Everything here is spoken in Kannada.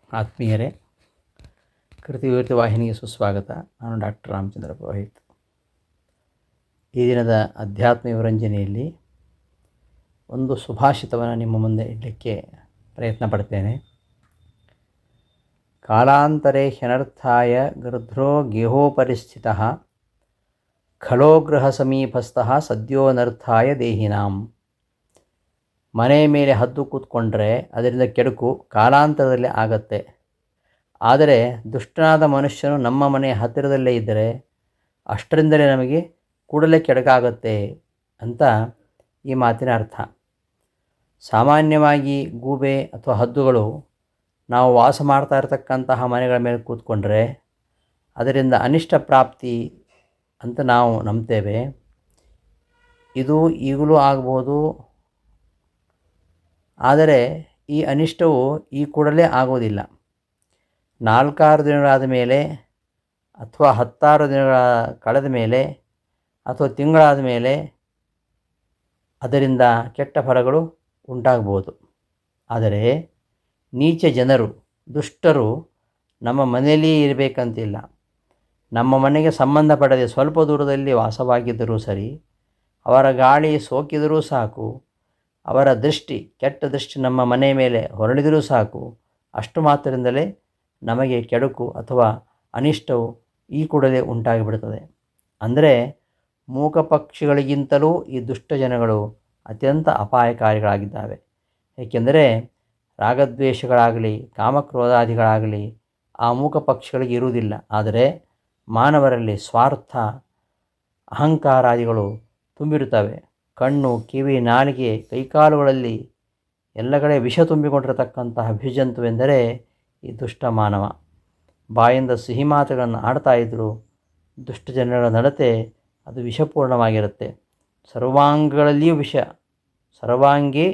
ಆತ್ಮೀಯರೇ, ಕೃತಿವಿವೃತ್ತಿ ವಾಹಿನಿಗೆ ಸುಸ್ವಾಗತ. ನಾನು ಡಾಕ್ಟರ್ ರಾಮಚಂದ್ರ ಪುರೋಹಿತ್. ಈ ದಿನದ ಅಧ್ಯಾತ್ಮ ವಿವರಂಜನೆಯಲ್ಲಿ ಒಂದು ಸುಭಾಷಿತವನ್ನು ನಿಮ್ಮ ಮುಂದೆ ಇಡಲಿಕ್ಕೆ ಪ್ರಯತ್ನ ಪಡ್ತೇನೆ. ಕಾಲಾಂತರೇ ಹ್ಯನರ್ಥಾಯ ಗೃಧ್ರೋ ಗೇಹೋಪರಿಸ್ಥಿತಃ ಖಲೋ ಗೃಹ ಸಮೀಪಸ್ಥಃ ಸದ್ಯೋನರ್ಥಾಯ ದೇಹಿನಾಂ. ಮನೆ ಮೇಲೆ ಹದ್ದು ಕೂತ್ಕೊಂಡ್ರೆ ಅದರಿಂದ ಕೆಡುಕು ಕಾಲಾಂತರದಲ್ಲಿ ಆಗತ್ತೆ. ಆದರೆ ದುಷ್ಟನಾದ ಮನುಷ್ಯನು ನಮ್ಮ ಮನೆಯ ಹತ್ತಿರದಲ್ಲೇ ಇದ್ದರೆ ಅಷ್ಟರಿಂದಲೇ ನಮಗೆ ಕೂಡಲೇ ಕೆಡುಕಾಗುತ್ತೆ ಅಂತ ಈ ಮಾತಿನ ಅರ್ಥ. ಸಾಮಾನ್ಯವಾಗಿ ಗೂಬೆ ಅಥವಾ ಹದ್ದುಗಳು ನಾವು ವಾಸ ಮಾಡ್ತಾ ಇರತಕ್ಕಂತಹ ಮನೆಗಳ ಮೇಲೆ ಕೂತ್ಕೊಂಡ್ರೆ ಅದರಿಂದ ಅನಿಷ್ಟ ಪ್ರಾಪ್ತಿ ಅಂತ ನಾವು ನಂಬ್ತೇವೆ. ಇದು ಈಗಲೂ ಆಗ್ಬೋದು. ಆದರೆ ಈ ಅನಿಷ್ಟವು ಈ ಕೂಡಲೇ ಆಗೋದಿಲ್ಲ. 4-6 ದಿನಗಳಾದ ಮೇಲೆ ಅಥವಾ 10 ದಿನಗಳ ಕಳೆದ ಮೇಲೆ ಅಥವಾ ತಿಂಗಳಾದ ಮೇಲೆ ಅದರಿಂದ ಕೆಟ್ಟ ಫಲಗಳು ಉಂಟಾಗ್ಬೋದು. ಆದರೆ ನೀಚ ಜನರು, ದುಷ್ಟರು ನಮ್ಮ ಮನೆಯಲ್ಲಿಯೇ ಇರಬೇಕಂತಿಲ್ಲ. ನಮ್ಮ ಮನೆಗೆ ಸಂಬಂಧಪಡದೆ ಸ್ವಲ್ಪ ದೂರದಲ್ಲಿ ವಾಸವಾಗಿದ್ದರೂ ಸರಿ, ಅವರ ಗಾಳಿ ಸೋಕಿದರೂ ಸಾಕು, ಅವರ ದೃಷ್ಟಿ, ಕೆಟ್ಟ ದೃಷ್ಟಿ ನಮ್ಮ ಮನೆಯ ಮೇಲೆ ಹೊರಳಿದರೂ ಸಾಕು, ಅಷ್ಟು ಮಾತ್ರದಿಂದಲೇ ನಮಗೆ ಕೆಡುಕು ಅಥವಾ ಅನಿಷ್ಟವು ಈ ಕೂಡಲೇ ಉಂಟಾಗಿಬಿಡುತ್ತದೆ. ಅಂದರೆ ಮೂಕ ಪಕ್ಷಿಗಳಿಗಿಂತಲೂ ಈ ದುಷ್ಟ ಜನಗಳು ಅತ್ಯಂತ ಅಪಾಯಕಾರಿಗಳಾಗಿದ್ದಾವೆ. ಏಕೆಂದರೆ ರಾಗದ್ವೇಷಗಳಾಗಲಿ ಕಾಮಕ್ರೋಧಾದಿಗಳಾಗಲಿ ಆ ಮೂಕ ಪಕ್ಷಿಗಳಿಗೆ ಇರುವುದಿಲ್ಲ. ಆದರೆ ಮಾನವರಲ್ಲಿ ಸ್ವಾರ್ಥ, ಅಹಂಕಾರಾದಿಗಳು ತುಂಬಿರುತ್ತವೆ. ಕಣ್ಣು, ಕಿವಿ, ನಾಲಿಗೆ, ಕೈಕಾಲುಗಳಲ್ಲಿ ಎಲ್ಲ ಕಡೆ ವಿಷ ತುಂಬಿಕೊಂಡಿರತಕ್ಕಂತಹ ವಿಷಜಂತುವೆಂದರೆ ಈ ದುಷ್ಟ ಮಾನವ. ಬಾಯಿಂದ ಸಿಹಿ ಮಾತುಗಳನ್ನು ಆಡ್ತಾ ಇದ್ದರೂ ದುಷ್ಟ ಜನರ ನಡತೆ ಅದು ವಿಷಪೂರ್ಣವಾಗಿರುತ್ತೆ. ಸರ್ವಾಂಗಗಳಲ್ಲಿಯೂ ವಿಷ, ಸರ್ವಾಂಗಿ